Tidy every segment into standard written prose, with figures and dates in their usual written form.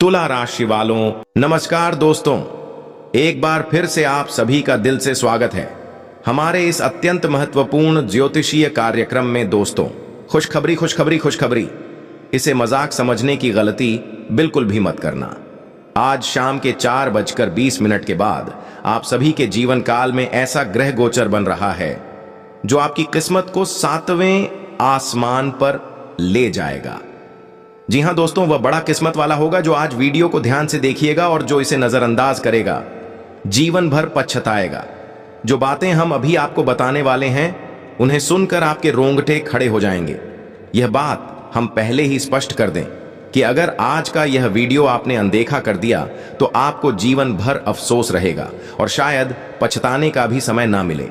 तुला राशि वालों, नमस्कार दोस्तों। एक बार फिर से आप सभी का दिल से स्वागत है हमारे इस अत्यंत महत्वपूर्ण ज्योतिषीय कार्यक्रम में। दोस्तों, खुशखबरी खुशखबरी खुशखबरी, इसे मजाक समझने की गलती बिल्कुल भी मत करना। आज शाम के 4:20 के बाद आप सभी के जीवन काल में ऐसा ग्रह गोचर बन रहा है जो आपकी किस्मत को 7वें आसमान पर ले जाएगा। जी हां दोस्तों, वह बड़ा किस्मत वाला होगा जो आज वीडियो को ध्यान से देखिएगा और जो इसे नजरअंदाज करेगा जीवन भर पछताएगा। जो बातें हम अभी आपको बताने वाले हैं उन्हें सुनकर आपके रोंगटे खड़े हो जाएंगे। यह बात हम पहले ही स्पष्ट कर दें कि अगर आज का यह वीडियो आपने अनदेखा कर दिया तो आपको जीवन भर अफसोस रहेगा और शायद पछताने का भी समय ना मिले।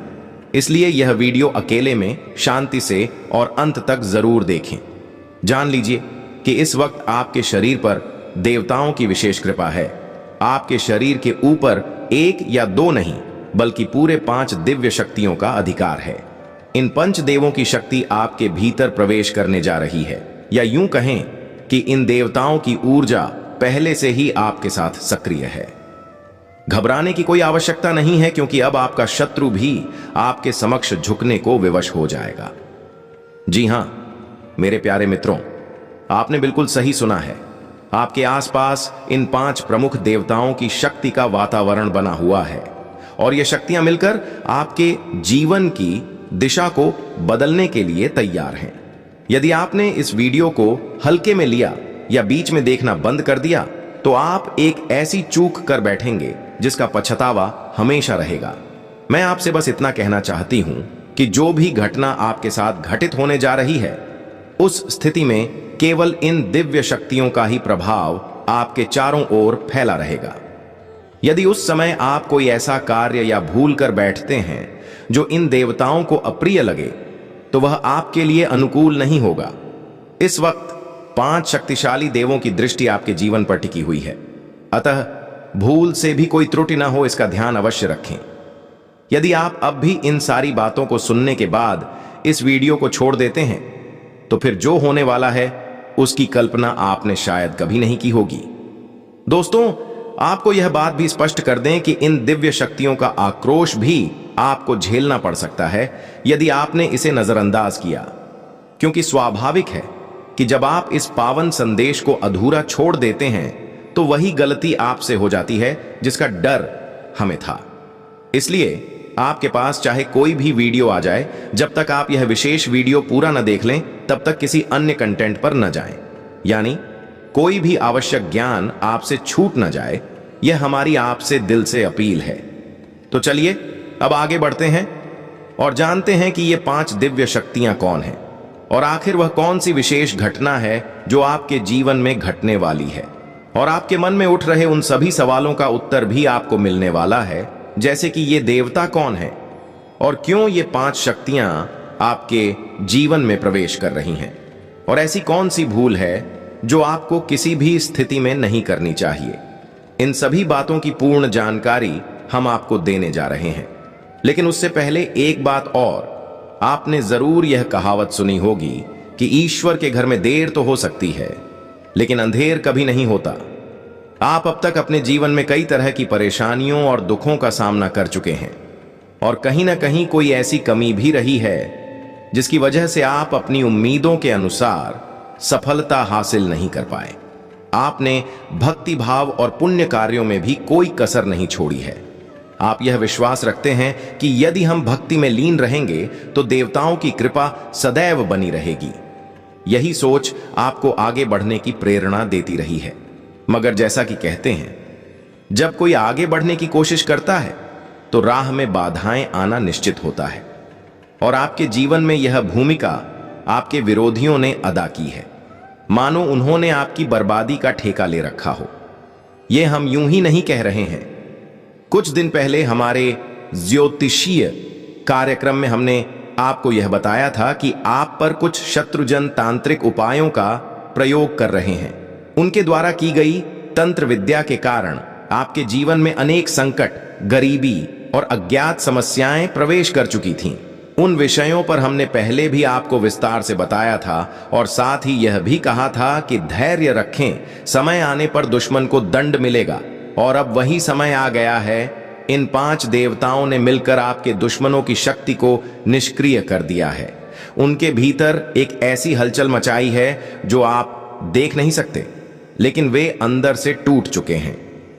इसलिए यह वीडियो अकेले में शांति से और अंत तक जरूर देखें। जान लीजिए कि इस वक्त आपके शरीर पर देवताओं की विशेष कृपा है। आपके शरीर के ऊपर 1 या 2 नहीं बल्कि पूरे 5 दिव्य शक्तियों का अधिकार है। इन 5 देवों की शक्ति आपके भीतर प्रवेश करने जा रही है, या यूं कहें कि इन देवताओं की ऊर्जा पहले से ही आपके साथ सक्रिय है। घबराने की कोई आवश्यकता नहीं है, क्योंकि अब आपका शत्रु भी आपके समक्ष झुकने को विवश हो जाएगा। जी हां मेरे प्यारे मित्रों, आपने बिल्कुल सही सुना है। आपके आसपास इन 5 प्रमुख देवताओं की शक्ति का वातावरण बना हुआ है और ये शक्तियां मिलकर आपके जीवन की दिशा को बदलने के लिए तैयार हैं। यदि आपने इस वीडियो को हल्के में लिया या बीच में देखना बंद कर दिया तो आप एक ऐसी चूक कर बैठेंगे जिसका पछतावा हमेशा रहेगा। मैं आपसे बस इतना कहना चाहती हूं कि जो भी घटना आपके साथ घटित होने जा रही है उस स्थिति में केवल इन दिव्य शक्तियों का ही प्रभाव आपके चारों ओर फैला रहेगा। यदि उस समय आप कोई ऐसा कार्य या भूल कर बैठते हैं जो इन देवताओं को अप्रिय लगे तो वह आपके लिए अनुकूल नहीं होगा। इस वक्त 5 शक्तिशाली देवों की दृष्टि आपके जीवन पर टिकी हुई है, अतः भूल से भी कोई त्रुटि ना हो इसका ध्यान अवश्य रखें। यदि आप अब भी इन सारी बातों को सुनने के बाद इस वीडियो को छोड़ देते हैं तो फिर जो होने वाला है उसकी कल्पना आपने शायद कभी नहीं की होगी। दोस्तों, आपको यह बात भी स्पष्ट कर दें कि इन दिव्य शक्तियों का आक्रोश भी आपको झेलना पड़ सकता है यदि आपने इसे नजरअंदाज किया, क्योंकि स्वाभाविक है कि जब आप इस पावन संदेश को अधूरा छोड़ देते हैं तो वही गलती आपसे हो जाती है जिसका डर हमें था। इसलिए आपके पास चाहे कोई भी वीडियो आ जाए, जब तक आप यह विशेष वीडियो पूरा न देख लें तब तक किसी अन्य कंटेंट पर न जाएं। यानी कोई भी आवश्यक ज्ञान आपसे छूट न जाए, यह हमारी आपसे दिल से अपील है। तो चलिए अब आगे बढ़ते हैं और जानते हैं कि ये 5 दिव्य शक्तियां कौन हैं और आखिर वह कौन सी विशेष घटना है जो आपके जीवन में घटने वाली है। और आपके मन में उठ रहे उन सभी सवालों का उत्तर भी आपको मिलने वाला है, जैसे कि ये देवता कौन है और क्यों ये 5 शक्तियां आपके जीवन में प्रवेश कर रही हैं, और ऐसी कौन सी भूल है जो आपको किसी भी स्थिति में नहीं करनी चाहिए। इन सभी बातों की पूर्ण जानकारी हम आपको देने जा रहे हैं। लेकिन उससे पहले एक बात और, आपने जरूर यह कहावत सुनी होगी कि ईश्वर के घर में देर तो हो सकती है लेकिन अंधेर कभी नहीं होता। आप अब तक अपने जीवन में कई तरह की परेशानियों और दुखों का सामना कर चुके हैं और कहीं ना कहीं कोई ऐसी कमी भी रही है जिसकी वजह से आप अपनी उम्मीदों के अनुसार सफलता हासिल नहीं कर पाए। आपने भक्ति भाव और पुण्य कार्यों में भी कोई कसर नहीं छोड़ी है। आप यह विश्वास रखते हैं कि यदि हम भक्ति में लीन रहेंगे तो देवताओं की कृपा सदैव बनी रहेगी। यही सोच आपको आगे बढ़ने की प्रेरणा देती रही है। मगर जैसा कि कहते हैं, जब कोई आगे बढ़ने की कोशिश करता है तो राह में बाधाएं आना निश्चित होता है, और आपके जीवन में यह भूमिका आपके विरोधियों ने अदा की है, मानो उन्होंने आपकी बर्बादी का ठेका ले रखा हो। यह हम यूं ही नहीं कह रहे हैं। कुछ दिन पहले हमारे ज्योतिषीय कार्यक्रम में हमने आपको यह बताया था कि आप पर कुछ शत्रुजन तांत्रिक उपायों का प्रयोग कर रहे हैं। उनके द्वारा की गई तंत्र विद्या के कारण आपके जीवन में अनेक संकट, गरीबी और अज्ञात समस्याएं प्रवेश कर चुकी थीं। उन विषयों पर हमने पहले भी आपको विस्तार से बताया था और साथ ही यह भी कहा था कि धैर्य रखें, समय आने पर दुश्मन को दंड मिलेगा। और अब वही समय आ गया है। इन 5 देवताओं ने मिलकर आपके दुश्मनों की शक्ति को निष्क्रिय कर दिया है। उनके भीतर एक ऐसी हलचल मचाई है जो आप देख नहीं सकते, लेकिन वे अंदर से टूट चुके हैं।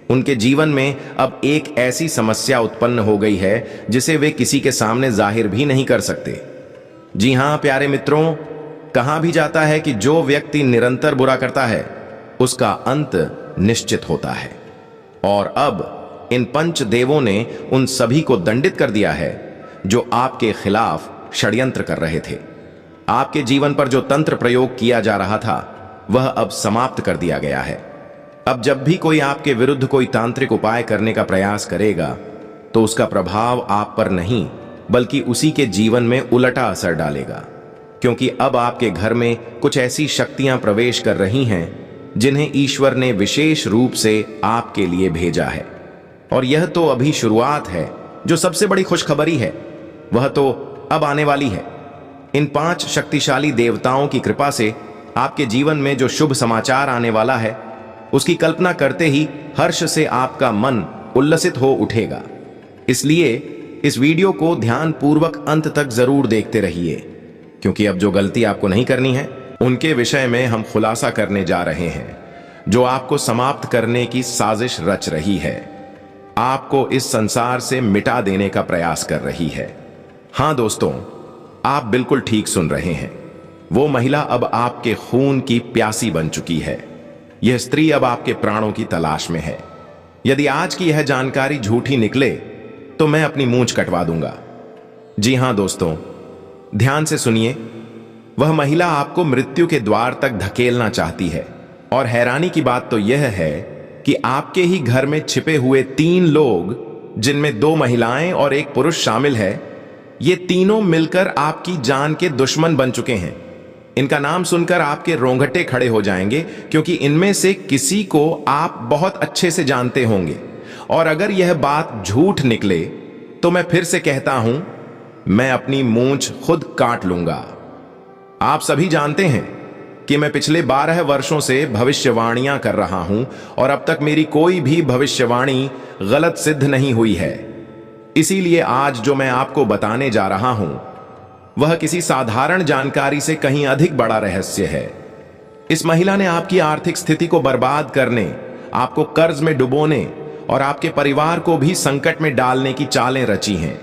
उनके जीवन में अब एक ऐसी समस्या उत्पन्न हो गई है जिसे वे किसी के सामने जाहिर भी नहीं कर सकते। जी हां प्यारे मित्रों, कहा भी जाता है कि जो व्यक्ति निरंतर बुरा करता है उसका अंत निश्चित होता है। और अब इन 5 देवों ने उन सभी को दंडित कर दिया है जो आपके खिलाफ षड्यंत्र कर रहे थे। आपके जीवन पर जो तंत्र प्रयोग किया जा रहा था वह अब समाप्त कर दिया गया है। अब जब भी कोई आपके विरुद्ध कोई तांत्रिक उपाय करने का प्रयास करेगा तो उसका प्रभाव आप पर नहीं बल्कि उसी के जीवन में उलटा असर डालेगा, क्योंकि अब आपके घर में कुछ ऐसी शक्तियां प्रवेश कर रही हैं जिन्हें ईश्वर ने विशेष रूप से आपके लिए भेजा है। और यह तो अभी शुरुआत है। जो सबसे बड़ी खुशखबरी है वह तो अब आने वाली है। इन 5 शक्तिशाली देवताओं की कृपा से आपके जीवन में जो शुभ समाचार आने वाला है उसकी कल्पना करते ही हर्ष से आपका मन उल्लसित हो उठेगा। इसलिए इस वीडियो को ध्यानपूर्वक अंत तक जरूर देखते रहिए, क्योंकि अब जो गलती आपको नहीं करनी है उनके विषय में हम खुलासा करने जा रहे हैं, जो आपको समाप्त करने की साजिश रच रही है, आपको इस संसार से मिटा देने का प्रयास कर रही है। हां दोस्तों, आप बिल्कुल ठीक सुन रहे हैं। वो महिला अब आपके खून की प्यासी बन चुकी है। यह स्त्री अब आपके प्राणों की तलाश में है। यदि आज की यह जानकारी झूठी निकले तो मैं अपनी मूंछ कटवा दूंगा। जी हां दोस्तों, ध्यान से सुनिए। वह महिला आपको मृत्यु के द्वार तक धकेलना चाहती है। और हैरानी की बात तो यह है कि आपके ही घर में छिपे हुए 3 लोग, जिनमें 2 महिलाएं और 1 पुरुष शामिल है, ये तीनों मिलकर आपकी जान के दुश्मन बन चुके हैं। इनका नाम सुनकर आपके रोंगटे खड़े हो जाएंगे, क्योंकि इनमें से किसी को आप बहुत अच्छे से जानते होंगे। और अगर यह बात झूठ निकले तो मैं फिर से कहता हूं, मैं अपनी मूंछ खुद काट लूंगा। आप सभी जानते हैं कि मैं पिछले 12 वर्षों से भविष्यवाणियां कर रहा हूं और अब तक मेरी कोई भी भविष्यवाणी गलत सिद्ध नहीं हुई है। इसीलिए आज जो मैं आपको बताने जा रहा हूं वह किसी साधारण जानकारी से कहीं अधिक बड़ा रहस्य है। इस महिला ने आपकी आर्थिक स्थिति को बर्बाद करने, आपको कर्ज में डुबोने और आपके परिवार को भी संकट में डालने की चालें रची हैं।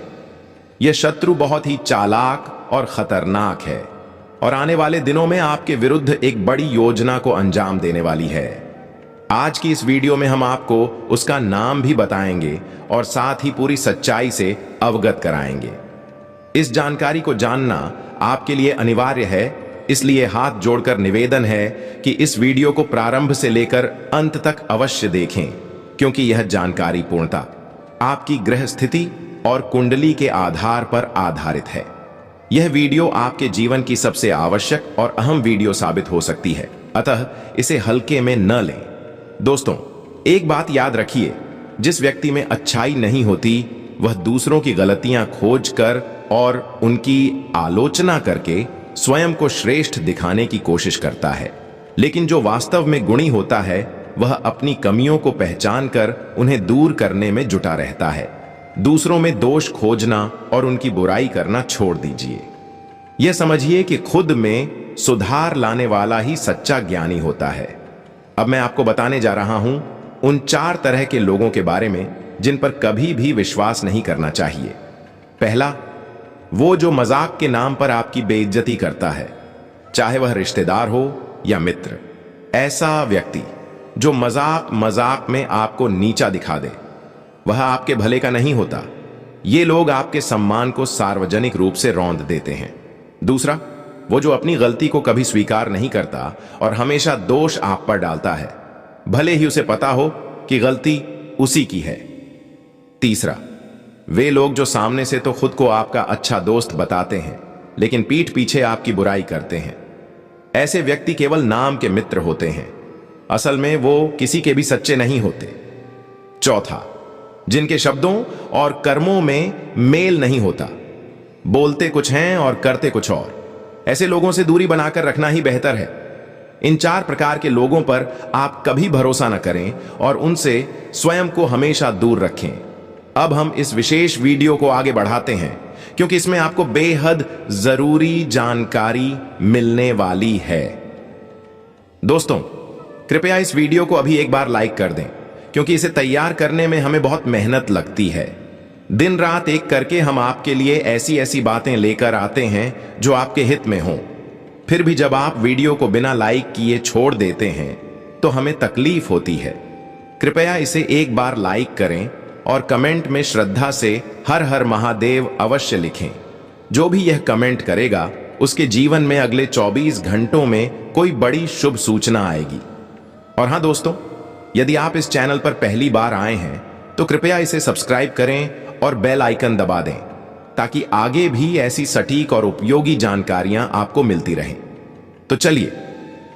यह शत्रु बहुत ही चालाक और खतरनाक है और आने वाले दिनों में आपके विरुद्ध एक बड़ी योजना को अंजाम देने वाली है। आज की इस वीडियो में हम आपको उसका नाम भी बताएंगे और साथ ही पूरी सच्चाई से अवगत कराएंगे। इस जानकारी को जानना आपके लिए अनिवार्य है, इसलिए हाथ जोड़कर निवेदन है कि इस वीडियो को प्रारंभ से लेकर अंत तक अवश्य देखें, क्योंकि यह जानकारी पूर्णतः आपकी ग्रह स्थिति और कुंडली के आधार पर आधारित है। यह वीडियो आपके जीवन की सबसे आवश्यक और अहम वीडियो साबित हो सकती है, अतः इसे हल्के में न लें। दोस्तों, एक बात याद रखिए, जिस व्यक्ति में अच्छाई नहीं होती वह दूसरों की गलतियां खोज कर और उनकी आलोचना करके स्वयं को श्रेष्ठ दिखाने की कोशिश करता है। लेकिन जो वास्तव में गुणी होता है वह अपनी कमियों को पहचान कर उन्हें दूर करने में जुटा रहता है। दूसरों में दोष खोजना और उनकी बुराई करना छोड़ दीजिए। यह समझिए कि खुद में सुधार लाने वाला ही सच्चा ज्ञानी होता है। अब मैं आपको बताने जा रहा हूं उन 4 तरह के लोगों के बारे में जिन पर कभी भी विश्वास नहीं करना चाहिए। पहला, वो जो मजाक के नाम पर आपकी बेइज्जती करता है, चाहे वह रिश्तेदार हो या मित्र। ऐसा व्यक्ति जो मजाक में आपको नीचा दिखा दे, वह आपके भले का नहीं होता। ये लोग आपके सम्मान को सार्वजनिक रूप से रौंद देते हैं। दूसरा, वो जो अपनी गलती को कभी स्वीकार नहीं करता और हमेशा दोष आप पर डालता है, भले ही उसे पता हो कि गलती उसी की है। तीसरा, वे लोग जो सामने से तो खुद को आपका अच्छा दोस्त बताते हैं, लेकिन पीठ पीछे आपकी बुराई करते हैं। ऐसे व्यक्ति केवल नाम के मित्र होते हैं, असल में वो किसी के भी सच्चे नहीं होते। चौथा, जिनके शब्दों और कर्मों में मेल नहीं होता, बोलते कुछ हैं और करते कुछ और। ऐसे लोगों से दूरी बनाकर रखना ही बेहतर है। इन 4 प्रकार के लोगों पर आप कभी भरोसा न करें और उनसे स्वयं को हमेशा दूर रखें। अब हम इस विशेष वीडियो को आगे बढ़ाते हैं क्योंकि इसमें आपको बेहद जरूरी जानकारी मिलने वाली है। दोस्तों, कृपया इस वीडियो को अभी एक बार लाइक कर दें क्योंकि इसे तैयार करने में हमें बहुत मेहनत लगती है। दिन रात एक करके हम आपके लिए ऐसी ऐसी बातें लेकर आते हैं जो आपके हित में हों। फिर भी जब आप वीडियो को बिना लाइक किए छोड़ देते हैं तो हमें तकलीफ होती है। कृपया इसे एक बार लाइक करें और कमेंट में श्रद्धा से हर हर महादेव अवश्य लिखें। जो भी यह कमेंट करेगा उसके जीवन में अगले 24 घंटों में कोई बड़ी शुभ सूचना आएगी। और हां दोस्तों, यदि आप इस चैनल पर पहली बार आए हैं तो कृपया इसे सब्सक्राइब करें और बेल आइकन दबा दें ताकि आगे भी ऐसी सटीक और उपयोगी जानकारियां आपको मिलती रहें। तो चलिए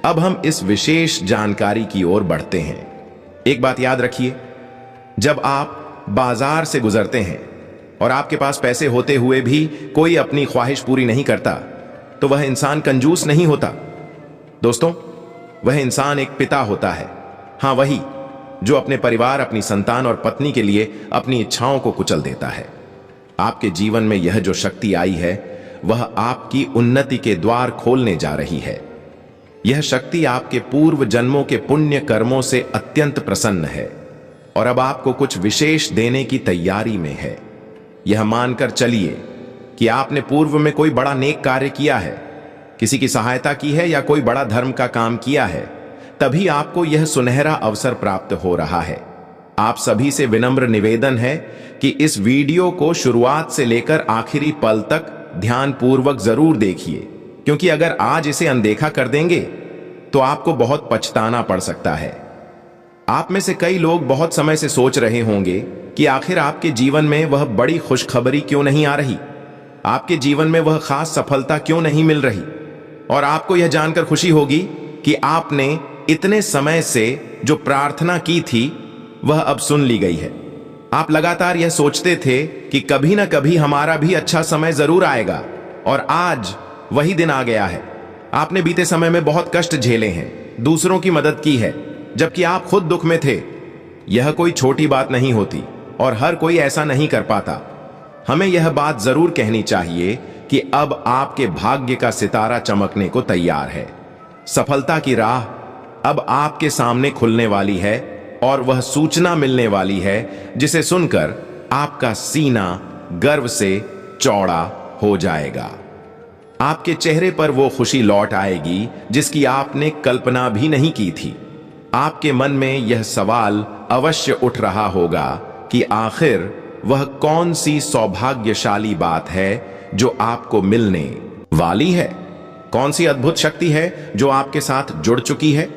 अब हम इस विशेष जानकारी की ओर बढ़ते हैं। एक बात याद रखिए, जब आप बाजार से गुजरते हैं और आपके पास पैसे होते हुए भी कोई अपनी ख्वाहिश पूरी नहीं करता तो वह इंसान कंजूस नहीं होता। दोस्तों, वह इंसान एक पिता होता है। हां, वही जो अपने परिवार, अपनी संतान और पत्नी के लिए अपनी इच्छाओं को कुचल देता है। आपके जीवन में यह जो शक्ति आई है वह आपकी उन्नति के द्वार खोलने जा रही है। यह शक्ति आपके पूर्व जन्मों के पुण्य कर्मों से अत्यंत प्रसन्न है और अब आपको कुछ विशेष देने की तैयारी में है। यह मानकर चलिए कि आपने पूर्व में कोई बड़ा नेक कार्य किया है, किसी की सहायता की है या कोई बड़ा धर्म का काम किया है, तभी आपको यह सुनहरा अवसर प्राप्त हो रहा है। आप सभी से विनम्र निवेदन है कि इस वीडियो को शुरुआत से लेकर आखिरी पल तक ध्यानपूर्वक जरूर देखिए, क्योंकि अगर आज इसे अनदेखा कर देंगे तो आपको बहुत पछताना पड़ सकता है। आप में से कई लोग बहुत समय से सोच रहे होंगे कि आखिर आपके जीवन में वह बड़ी खुशखबरी क्यों नहीं आ रही, आपके जीवन में वह खास सफलता क्यों नहीं मिल रही। और आपको यह जानकर खुशी होगी कि आपने इतने समय से जो प्रार्थना की थी वह अब सुन ली गई है। आप लगातार यह सोचते थे कि कभी ना कभी हमारा भी अच्छा समय जरूर आएगा और आज वही दिन आ गया है। आपने बीते समय में बहुत कष्ट झेले हैं, दूसरों की मदद की है जबकि आप खुद दुख में थे। यह कोई छोटी बात नहीं होती और हर कोई ऐसा नहीं कर पाता। हमें यह बात जरूर कहनी चाहिए कि अब आपके भाग्य का सितारा चमकने को तैयार है। सफलता की राह अब आपके सामने खुलने वाली है और वह सूचना मिलने वाली है जिसे सुनकर आपका सीना गर्व से चौड़ा हो जाएगा। आपके चेहरे पर वो खुशी लौट आएगी जिसकी आपने कल्पना भी नहीं की थी। आपके मन में यह सवाल अवश्य उठ रहा होगा कि आखिर वह कौन सी सौभाग्यशाली बात है जो आपको मिलने वाली है, कौन सी अद्भुत शक्ति है जो आपके साथ जुड़ चुकी है।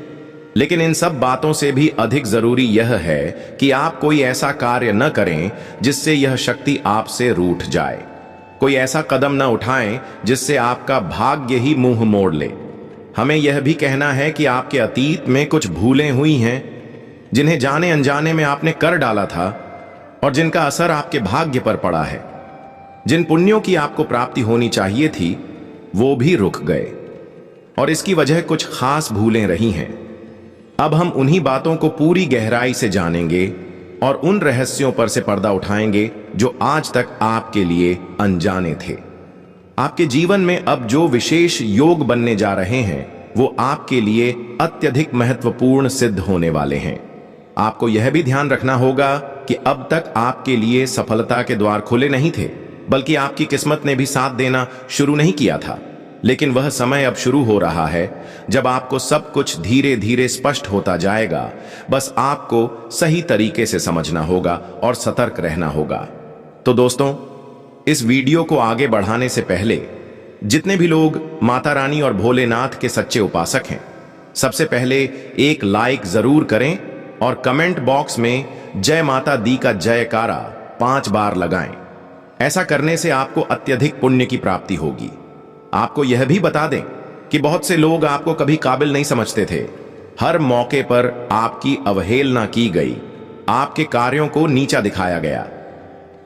लेकिन इन सब बातों से भी अधिक जरूरी यह है कि आप कोई ऐसा कार्य न करें जिससे यह शक्ति आपसे रूठ जाए। कोई ऐसा कदम न उठाएं जिससे आपका भाग्य ही मुंह मोड़ ले। हमें यह भी कहना है कि आपके अतीत में कुछ भूलें हुई हैं जिन्हें जाने अनजाने में आपने कर डाला था और जिनका असर आपके भाग्य पर पड़ा है। जिन पुण्यों की आपको प्राप्ति होनी चाहिए थी वो भी रुक गए और इसकी वजह कुछ खास भूलें रही हैं। अब हम उन्हीं बातों को पूरी गहराई से जानेंगे और उन रहस्यों पर से पर्दा उठाएंगे जो आज तक आपके लिए अनजाने थे। आपके जीवन में अब जो विशेष योग बनने जा रहे हैं वो आपके लिए अत्यधिक महत्वपूर्ण सिद्ध होने वाले हैं। आपको यह भी ध्यान रखना होगा कि अब तक आपके लिए सफलता के द्वार खुले नहीं थे, बल्कि आपकी किस्मत ने भी साथ देना शुरू नहीं किया था। लेकिन वह समय अब शुरू हो रहा है जब आपको सब कुछ धीरे धीरे स्पष्ट होता जाएगा। बस आपको सही तरीके से समझना होगा और सतर्क रहना होगा। तो दोस्तों, इस वीडियो को आगे बढ़ाने से पहले जितने भी लोग माता रानी और भोलेनाथ के सच्चे उपासक हैं, सबसे पहले एक लाइक जरूर करें और कमेंट बॉक्स में जय माता दी का जयकारा 5 बार लगाएं। ऐसा करने से आपको अत्यधिक पुण्य की प्राप्ति होगी। आपको यह भी बता दें कि बहुत से लोग आपको कभी काबिल नहीं समझते थे। हर मौके पर आपकी अवहेलना की गई, आपके कार्यों को नीचा दिखाया गया।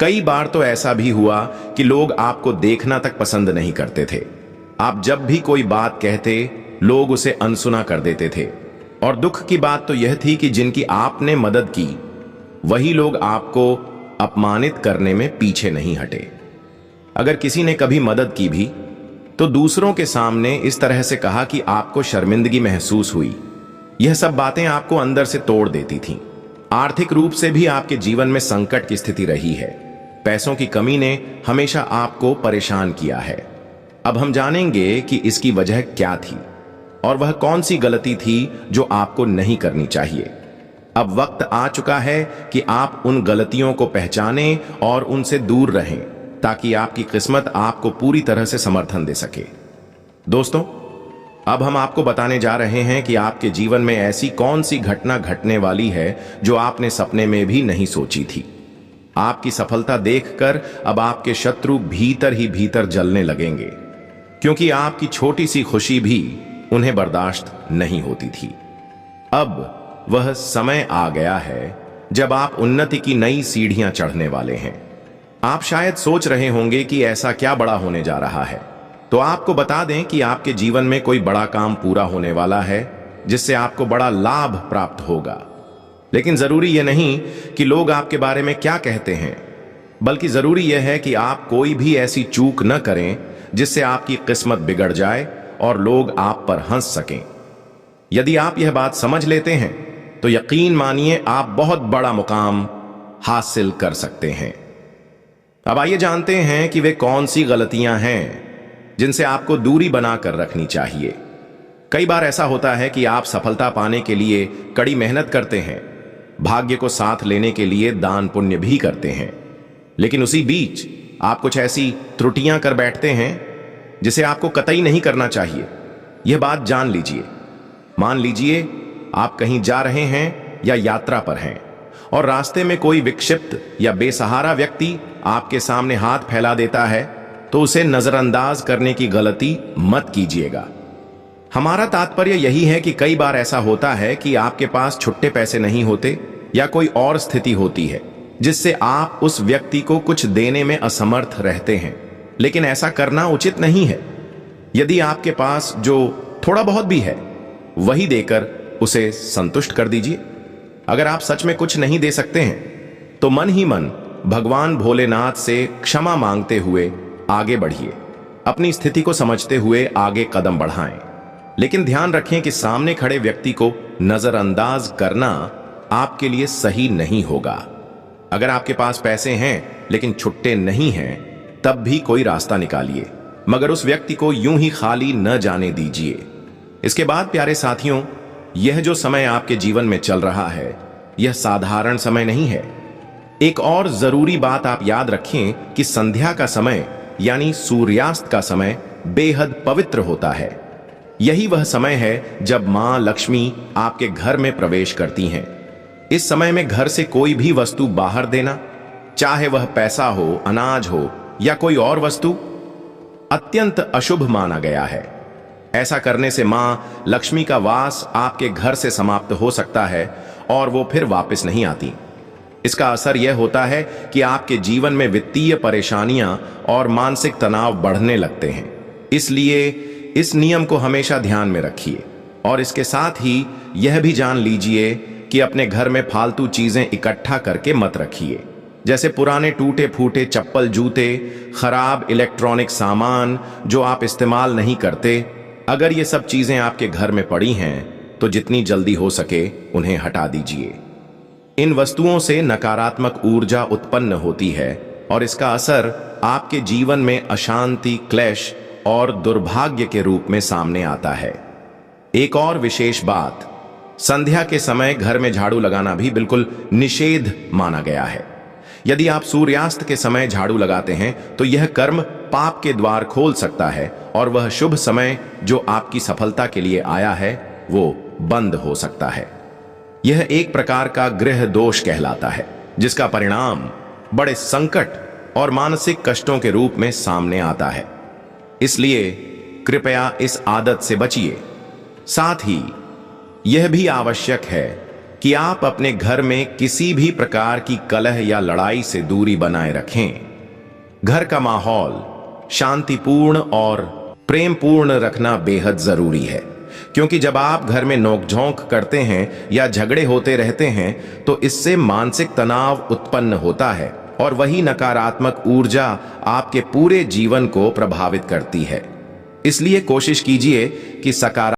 कई बार तो ऐसा भी हुआ कि लोग आपको देखना तक पसंद नहीं करते थे। आप जब भी कोई बात कहते, लोग उसे अनसुना कर देते थे। और दुख की बात तो यह थी कि जिनकी आपने मदद की, वही लोग आपको अपमानित करने में पीछे नहीं हटे। अगर किसी ने कभी मदद की भी, तो दूसरों के सामने इस तरह से कहा कि आपको शर्मिंदगी महसूस हुई। यह सब बातें आपको अंदर से तोड़ देती थीं। आर्थिक रूप से भी आपके जीवन में संकट की स्थिति रही है। पैसों की कमी ने हमेशा आपको परेशान किया है। अब हम जानेंगे कि इसकी वजह क्या थी और वह कौन सी गलती थी जो आपको नहीं करनी चाहिए। अब वक्त आ चुका है कि आप उन गलतियों को पहचानें और उनसे दूर रहें, ताकि आपकी किस्मत आपको पूरी तरह से समर्थन दे सके। दोस्तों, अब हम आपको बताने जा रहे हैं कि आपके जीवन में ऐसी कौन सी घटना घटने वाली है जो आपने सपने में भी नहीं सोची थी। आपकी सफलता देखकर अब आपके शत्रु भीतर ही भीतर जलने लगेंगे, क्योंकि आपकी छोटी सी खुशी भी उन्हें बर्दाश्त नहीं होती थी। अब वह समय आ गया है जब आप उन्नति की नई सीढ़ियां चढ़ने वाले हैं। आप शायद सोच रहे होंगे कि ऐसा क्या बड़ा होने जा रहा है। तो आपको बता दें कि आपके जीवन में कोई बड़ा काम पूरा होने वाला है, जिससे आपको बड़ा लाभ प्राप्त होगा। लेकिन जरूरी यह नहीं कि लोग आपके बारे में क्या कहते हैं, बल्कि जरूरी यह है कि आप कोई भी ऐसी चूक न करें जिससे आपकी किस्मत बिगड़ जाए और लोग आप पर हंस सकें। यदि आप यह बात समझ लेते हैं, तो यकीन मानिए आप बहुत बड़ा मुकाम हासिल कर सकते हैं। अब आइए जानते हैं कि वे कौन सी गलतियां हैं जिनसे आपको दूरी बनाकर रखनी चाहिए। कई बार ऐसा होता है कि आप सफलता पाने के लिए कड़ी मेहनत करते हैं, भाग्य को साथ लेने के लिए दान पुण्य भी करते हैं, लेकिन उसी बीच आप कुछ ऐसी त्रुटियां कर बैठते हैं जिसे आपको कतई नहीं करना चाहिए। यह बात जान लीजिए। मान लीजिए आप कहीं जा रहे हैं या यात्रा पर हैं और रास्ते में कोई विक्षिप्त या बेसहारा व्यक्ति आपके सामने हाथ फैला देता है, तो उसे नजरअंदाज करने की गलती मत कीजिएगा। हमारा तात्पर्य यही है कि कई बार ऐसा होता है कि आपके पास छुट्टे पैसे नहीं होते या कोई और स्थिति होती है जिससे आप उस व्यक्ति को कुछ देने में असमर्थ रहते हैं, लेकिन ऐसा करना उचित नहीं है। यदि आपके पास जो थोड़ा बहुत भी है, वही देकर उसे संतुष्ट कर दीजिए। अगर आप सच में कुछ नहीं दे सकते हैं, तो मन ही मन भगवान भोलेनाथ से क्षमा मांगते हुए आगे बढ़िए। अपनी स्थिति को समझते हुए आगे कदम बढ़ाएं, लेकिन ध्यान रखें कि सामने खड़े व्यक्ति को नजरअंदाज करना आपके लिए सही नहीं होगा। अगर आपके पास पैसे हैं लेकिन छुट्टे नहीं हैं, तब भी कोई रास्ता निकालिए, मगर उस व्यक्ति को यूं ही खाली न जाने दीजिए। इसके बाद प्यारे साथियों, यह जो समय आपके जीवन में चल रहा है, यह साधारण समय नहीं है। एक और जरूरी बात आप याद रखें कि संध्या का समय यानी सूर्यास्त का समय बेहद पवित्र होता है। यही वह समय है जब मां लक्ष्मी आपके घर में प्रवेश करती हैं। इस समय में घर से कोई भी वस्तु बाहर देना, चाहे वह पैसा हो, अनाज हो या कोई और वस्तु, अत्यंत अशुभ माना गया है। ऐसा करने से मां लक्ष्मी का वास आपके घर से समाप्त हो सकता है और वो फिर वापस नहीं आती। इसका असर यह होता है कि आपके जीवन में वित्तीय परेशानियां और मानसिक तनाव बढ़ने लगते हैं। इसलिए इस नियम को हमेशा ध्यान में रखिए और इसके साथ ही यह भी जान लीजिए कि अपने घर में फालतू चीजें इकट्ठा करके मत रखिए, जैसे पुराने टूटे फूटे चप्पल, जूते, खराब इलेक्ट्रॉनिक सामान जो आप इस्तेमाल नहीं करते। अगर ये सब चीजें आपके घर में पड़ी हैं, तो जितनी जल्दी हो सके उन्हें हटा दीजिए। इन वस्तुओं से नकारात्मक ऊर्जा उत्पन्न होती है और इसका असर आपके जीवन में अशांति, क्लेश और दुर्भाग्य के रूप में सामने आता है। एक और विशेष बात, संध्या के समय घर में झाड़ू लगाना भी बिल्कुल निषेध माना गया है। यदि आप सूर्यास्त के समय झाड़ू लगाते हैं, तो यह कर्म पाप के द्वार खोल सकता है और वह शुभ समय जो आपकी सफलता के लिए आया है, वो बंद हो सकता है। यह एक प्रकार का गृह दोष कहलाता है, जिसका परिणाम बड़े संकट और मानसिक कष्टों के रूप में सामने आता है। इसलिए कृपया इस आदत से बचिए। साथ ही यह भी आवश्यक है कि आप अपने घर में किसी भी प्रकार की कलह या लड़ाई से दूरी बनाए रखें। घर का माहौल शांतिपूर्ण और प्रेमपूर्ण रखना बेहद जरूरी है, क्योंकि जब आप घर में नोकझोंक करते हैं या झगड़े होते रहते हैं तो इससे मानसिक तनाव उत्पन्न होता है और वही नकारात्मक ऊर्जा आपके पूरे जीवन को प्रभावित करती है। इसलिए कोशिश कीजिए कि सकारात्मक